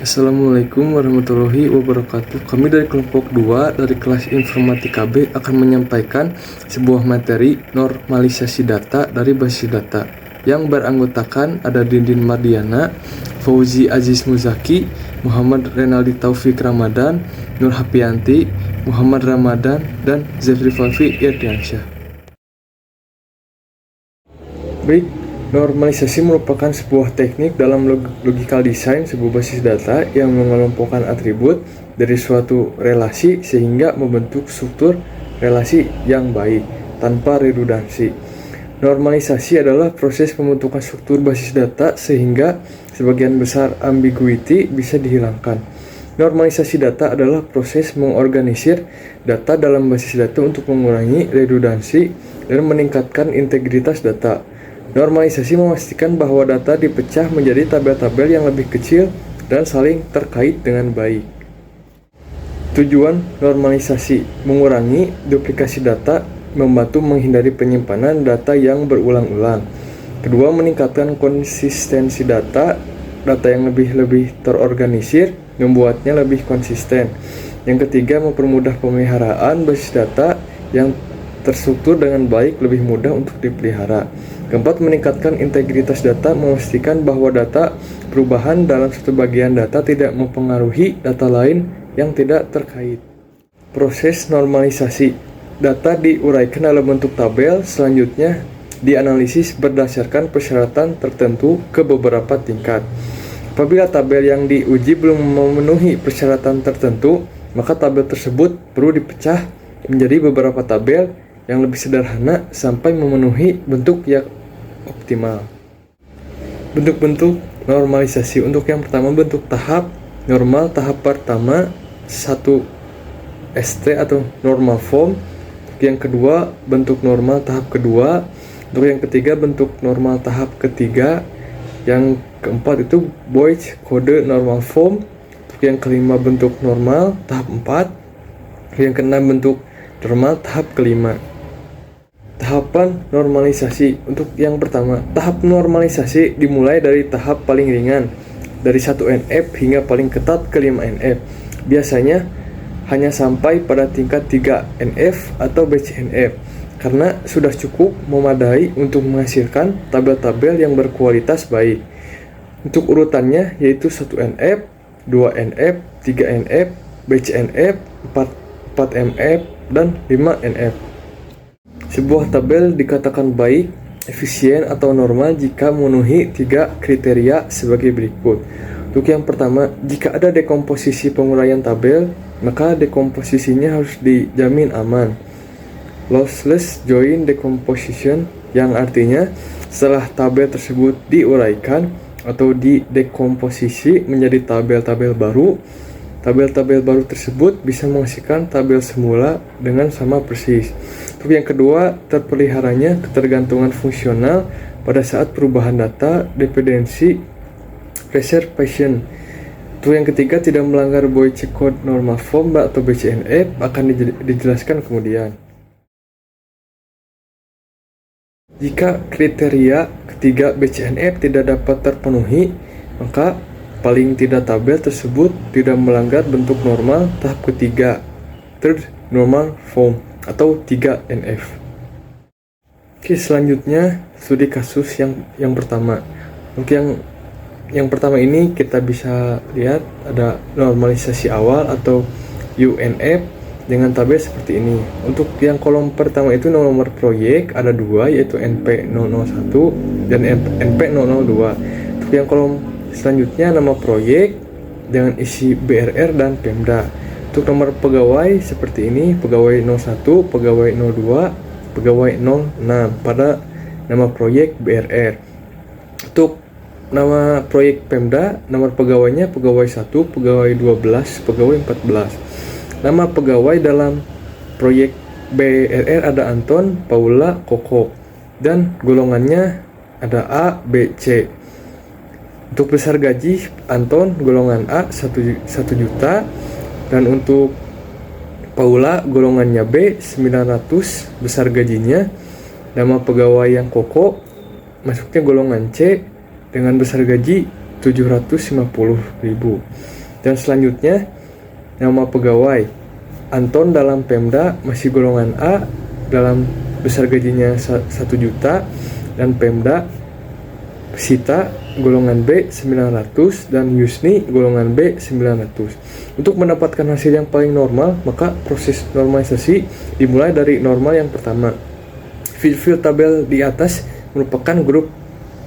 Assalamualaikum warahmatullahi wabarakatuh. Kami dari kelompok 2 dari kelas Informatika B akan menyampaikan sebuah materi normalisasi data dari basis data yang beranggotakan ada Dindin Mardiana, Fauzi Aziz Muzaki, Muhammad Renaldi Taufik Ramadan, Nur Hapianti, Muhammad Ramadan, dan Zefri Falfi Irdiansyah. Baik, normalisasi merupakan sebuah teknik dalam logical design sebuah basis data yang mengelompokkan atribut dari suatu relasi sehingga membentuk struktur relasi yang baik tanpa redundansi. Normalisasi adalah proses pembentukan struktur basis data sehingga sebagian besar ambiguity bisa dihilangkan. Normalisasi data adalah proses mengorganisir data dalam basis data untuk mengurangi redundansi dan meningkatkan integritas data. Normalisasi memastikan bahwa data dipecah menjadi tabel-tabel yang lebih kecil dan saling terkait dengan baik. Tujuan normalisasi: mengurangi duplikasi data, membantu menghindari penyimpanan data yang berulang-ulang. Kedua, meningkatkan konsistensi data yang lebih terorganisir, membuatnya lebih konsisten. Yang ketiga, mempermudah pemeliharaan basis data yang terstruktur dengan baik, lebih mudah untuk dipelihara. Keempat, meningkatkan integritas data, memastikan bahwa data perubahan dalam satu bagian data tidak mempengaruhi data lain yang tidak terkait. Proses normalisasi: data diuraikan dalam bentuk tabel, selanjutnya dianalisis berdasarkan persyaratan tertentu ke beberapa tingkat. Apabila tabel yang diuji belum memenuhi persyaratan tertentu, maka tabel tersebut perlu dipecah menjadi beberapa tabel yang lebih sederhana sampai memenuhi bentuk yang optimal. Bentuk-bentuk normalisasi: untuk yang pertama, bentuk tahap normal tahap pertama 1 ST atau normal form. Untuk yang kedua, bentuk normal tahap kedua. Untuk yang ketiga, bentuk normal tahap ketiga. Yang keempat itu Boyce kode normal form. Untuk yang kelima, bentuk normal tahap 4. Yang keenam, bentuk normal tahap kelima. Tahapan normalisasi: untuk yang pertama, tahap normalisasi dimulai dari tahap paling ringan, dari 1 NF hingga paling ketat ke 5 NF. Biasanya hanya sampai pada tingkat 3 NF atau BCNF, karena sudah cukup memadai untuk menghasilkan tabel-tabel yang berkualitas baik. Untuk urutannya yaitu 1 NF, 2 NF, 3 NF, BCNF, 4 MF, dan 5 NF. Sebuah tabel dikatakan baik, efisien, atau normal jika memenuhi 3 kriteria sebagai berikut. Untuk yang pertama, jika ada dekomposisi penguraian tabel, maka dekomposisinya harus dijamin aman. Lossless join decomposition, yang artinya setelah tabel tersebut diuraikan atau didekomposisi menjadi tabel-tabel baru, tabel-tabel baru tersebut bisa menghasilkan tabel semula dengan sama persis. Untuk yang kedua, terpeliharanya ketergantungan fungsional pada saat perubahan data, dependency preservation. Untuk yang ketiga, tidak melanggar Boyce code normal form atau BCNF, akan dijelaskan kemudian. Jika kriteria ketiga BCNF tidak dapat terpenuhi, maka paling tidak tabel tersebut tidak melanggar bentuk normal tahap ketiga, third normal form, atau 3 NF. Oke, selanjutnya studi kasus yang pertama. Untuk yang pertama ini kita bisa lihat ada normalisasi awal atau UNF dengan tabel seperti ini. Untuk yang kolom pertama itu nomor proyek ada 2, yaitu NP001 dan NP002. Untuk yang kolom selanjutnya nama proyek dengan isi BRR dan Pemda. Untuk nomor pegawai seperti ini, pegawai 01, pegawai 02, pegawai 06 pada nama proyek BRR. Untuk nama proyek Pemda, nomor pegawainya pegawai 1, pegawai 12, pegawai 14. Nama pegawai dalam proyek BRR ada Anton, Paula, Koko, dan golongannya ada A, B, C. Untuk besar gaji Anton golongan A 1 juta, dan untuk Paula golongannya B 900 besar gajinya. Nama pegawai yang Koko masuknya golongan C dengan besar gaji 750.000. Dan selanjutnya, nama pegawai. Anton dalam Pemda masih golongan A, dalam besar gajinya 1 juta, dan Pemda Sita golongan B 900 dan Yusni golongan B 900. Untuk mendapatkan hasil yang paling normal, maka proses normalisasi dimulai dari normal yang pertama. Field tabel di atas merupakan grup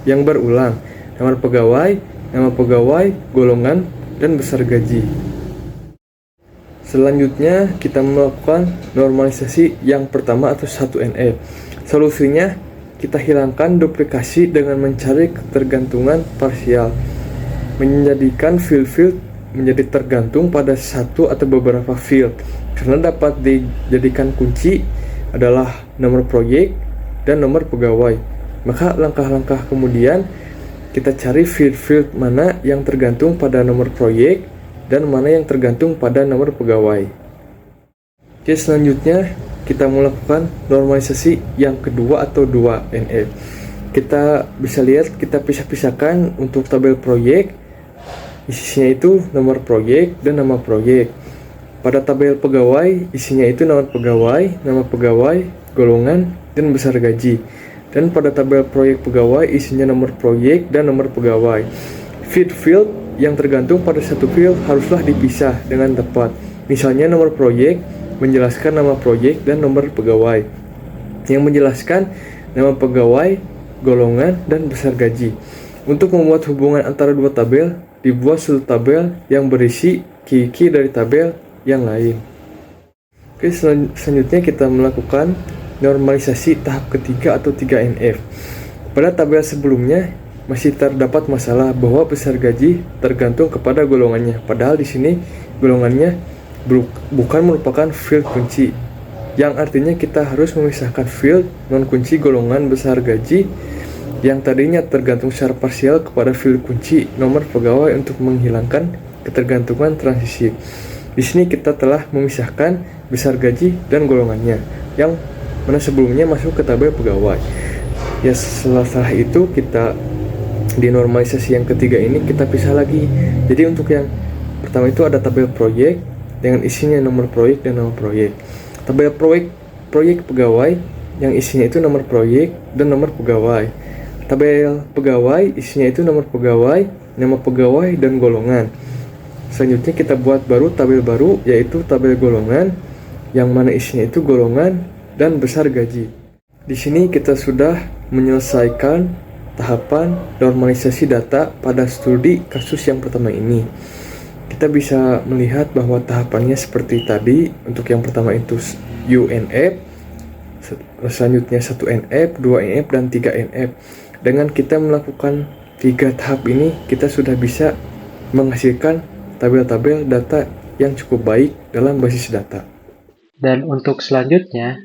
yang berulang, nama pegawai, golongan, dan besar gaji. Selanjutnya kita melakukan normalisasi yang pertama atau 1NF. Solusinya kita hilangkan duplikasi dengan mencari ketergantungan parsial, menjadikan field menjadi tergantung pada satu atau beberapa field, karena dapat dijadikan kunci adalah nomor proyek dan nomor pegawai. Maka langkah-langkah kemudian kita cari field mana yang tergantung pada nomor proyek dan mana yang tergantung pada nomor pegawai. Oke, selanjutnya kita melakukan normalisasi yang kedua atau 2NF. Kita bisa lihat, kita pisah-pisahkan untuk tabel proyek, isinya itu nomor proyek dan nama proyek. Pada tabel pegawai, isinya itu nama pegawai, golongan, dan besar gaji. Dan pada tabel proyek pegawai, isinya nomor proyek dan nomor pegawai. Field yang tergantung pada satu field haruslah dipisah dengan tepat. Misalnya nomor proyek menjelaskan nama proyek dan nomor pegawai, yang menjelaskan nama pegawai, golongan, dan besar gaji. Untuk membuat hubungan antara dua tabel, dibuat satu tabel yang berisi key dari tabel yang lain. Oke, selanjutnya kita melakukan normalisasi tahap ketiga atau 3NF. Pada tabel sebelumnya masih terdapat masalah bahwa besar gaji tergantung kepada golongannya, padahal di sini golongannya bukan merupakan field kunci, yang artinya kita harus memisahkan field non kunci golongan besar gaji yang tadinya tergantung secara parsial kepada field kunci nomor pegawai untuk menghilangkan ketergantungan transisi. Di sini kita telah memisahkan besar gaji dan golongannya yang mana sebelumnya masuk ke tabel pegawai. Ya, setelah itu kita di normalisasi yang ketiga ini kita pisah lagi. Jadi untuk yang pertama itu ada tabel proyek dengan isinya nomor proyek dan nama proyek. Tabel proyek pegawai yang isinya itu nomor proyek dan nomor pegawai. Tabel pegawai isinya itu nomor pegawai, nama pegawai, dan golongan. Selanjutnya kita buat tabel baru yaitu tabel golongan yang mana isinya itu golongan dan besar gaji. Di sini kita sudah menyelesaikan tahapan normalisasi data pada studi kasus yang pertama ini. Kita bisa melihat bahwa tahapannya seperti tadi. Untuk yang pertama itu UNF, selanjutnya 1NF, 2NF, dan 3NF. Dengan kita melakukan 3 tahap ini, kita sudah bisa menghasilkan tabel-tabel data yang cukup baik dalam basis data. Dan untuk selanjutnya,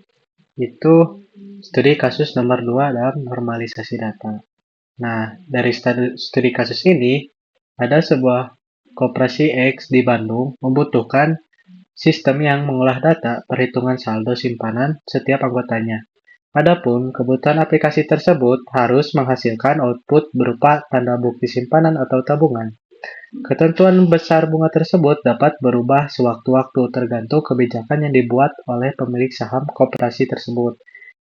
itu studi kasus nomor 2 dalam normalisasi data. Nah, dari studi kasus ini, ada sebuah Koperasi X di Bandung membutuhkan sistem yang mengolah data perhitungan saldo simpanan setiap anggotanya. Adapun kebutuhan aplikasi tersebut harus menghasilkan output berupa tanda bukti simpanan atau tabungan. Ketentuan besar bunga tersebut dapat berubah sewaktu-waktu tergantung kebijakan yang dibuat oleh pemilik saham koperasi tersebut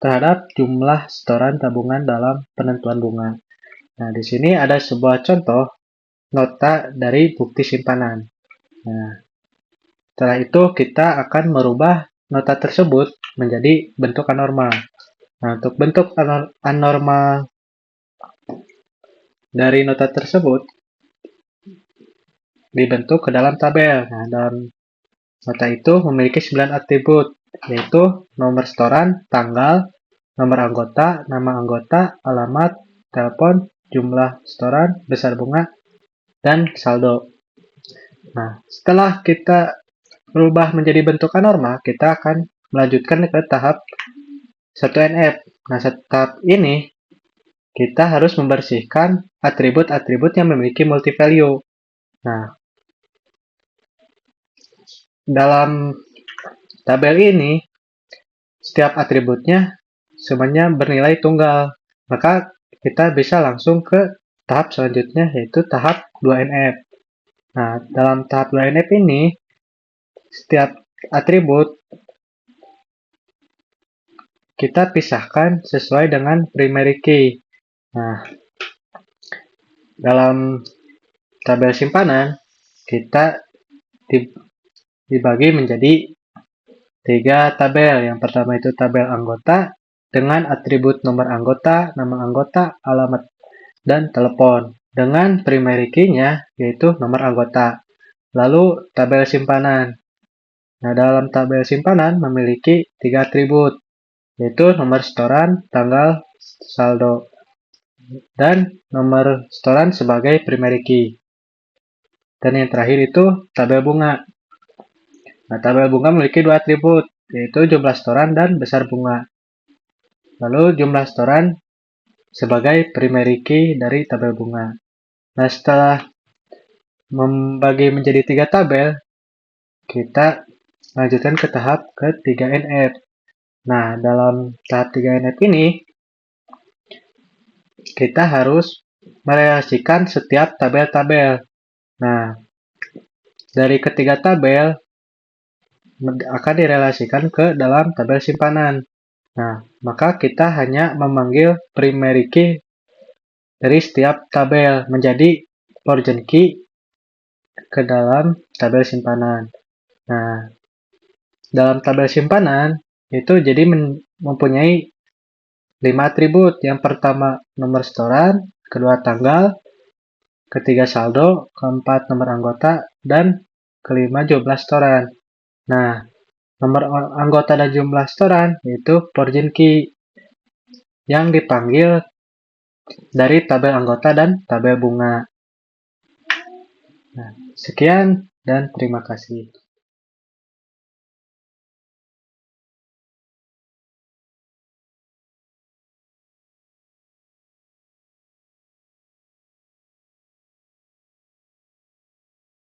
terhadap jumlah setoran tabungan dalam penentuan bunga. Nah, di sini ada sebuah contoh nota dari bukti simpanan. Nah, setelah itu kita akan merubah nota tersebut menjadi bentuk anormal. Nah, untuk bentuk anormal dari nota tersebut dibentuk ke dalam tabel. Nah, dalam nota itu memiliki 9 atribut, yaitu nomor setoran, tanggal, nomor anggota, nama anggota, alamat, telepon, jumlah setoran, besar bunga, dan saldo. Nah, setelah kita berubah menjadi bentuk anormal, kita akan melanjutkan ke tahap 1NF. Nah, tahap ini kita harus membersihkan atribut-atribut yang memiliki multi value. Nah, dalam tabel ini, setiap atributnya semuanya bernilai tunggal. Maka kita bisa langsung ke tahap selanjutnya yaitu tahap 2NF. Nah, dalam tahap 2NF ini, setiap atribut kita pisahkan sesuai dengan primary key. Nah, dalam tabel simpanan, kita dibagi menjadi 3 tabel. Yang pertama itu tabel anggota dengan atribut nomor anggota, nama anggota, alamat, dan telepon. Dengan primary key-nya yaitu nomor anggota. Lalu tabel simpanan. Nah, dalam tabel simpanan memiliki 3 atribut, yaitu nomor setoran, tanggal, saldo, dan nomor setoran sebagai primary key. Dan yang terakhir itu tabel bunga. Nah, tabel bunga memiliki 2 atribut, yaitu jumlah setoran dan besar bunga. Lalu jumlah setoran sebagai primary key dari tabel bunga. Nah, setelah membagi menjadi 3 tabel, kita lanjutkan ke tahap ke-3NF. Nah, dalam tahap 3NF ini, kita harus merelasikan setiap tabel-tabel. Nah, dari ketiga tabel akan direlasikan ke dalam tabel simpanan. Nah, maka kita hanya memanggil primary key dari setiap tabel menjadi origin key ke dalam tabel simpanan. Nah, dalam tabel simpanan itu jadi mempunyai 5 atribut. Yang pertama nomor setoran, kedua tanggal, ketiga saldo, keempat nomor anggota, dan kelima jumlah setoran. Nah, nomor anggota dan jumlah setoran yaitu origin key yang dipanggil dari tabel anggota dan tabel bunga. Nah, sekian dan terima kasih.